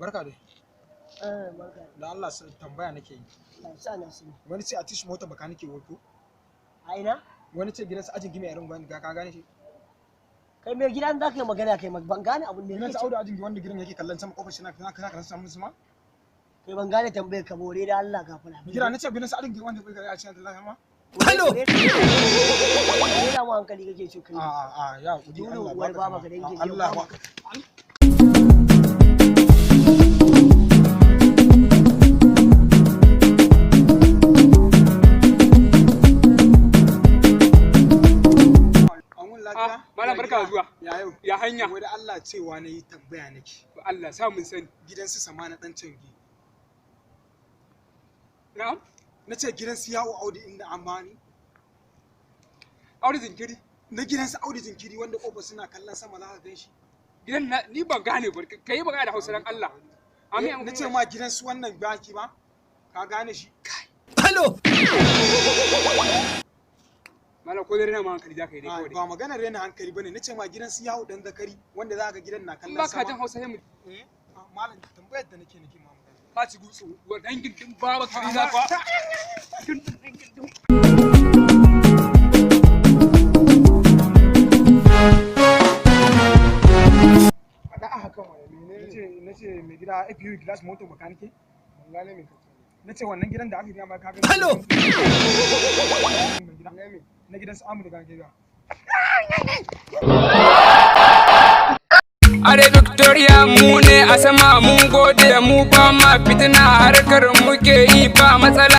Barka dai. Barka. Da Allah tambaya nake yi. Wani ce a tishi mota baka nake ko? A ina? Wani ce gidansa ajin gimi a irin gwani ka gane shi? Kai mai gidan za ka yi magana kai ban gane abin da yake. Gidan ajin gimi wanda gidan yake kallon sama kofar shi na kana samu su ma? Kai ban gane tambayar ka bore da Allah kafin. Gida nace gidansa ajin gimi wanda bai a cikin Allah ma? Hello. Ina mu hankali kake so kai. Ya kudi Allah ba baba ka danke. Allah ba. Malam barka zuwa. Ya yau. Ya hanya. Wai da Allah cewa nayi tambaya nake. Allah sa mun sani. Gidan su sama na dan cangi. Na'am. Nace gidan su yawo Audi inda amani. Audi jinkiri. Na gidan su Audi jinkiri wanda kofar suna kallon sama za ka gan shi. Gidan ni ban gane ba kai magana da Hausa dan Allah. Amin. Nace ma gidan su wannan baki ba. Ka gane shi. Hello. Malam ko dare na ma hankali zaka yi dai kawai. Ba magana rena hankali bane nace ma gidan su yawo dan zakari wanda za ka gidan na kallon sama. Ba ka jin Hausa ne mu. Malam tambayar da nake ma magana. Ka ci gutsu wa dan gindin baba ka ina kwa. Faɗa a hakan wani nace mai gida APU glass motor makanike. Ban gane me kace. Nace wannan gidan da aka gina ma ka ga. Hello. Na gidan su Amadu ga gida. Are Victoria mu ne a sama mun gode mu ba ma fitina harkar muke yi ba matsala.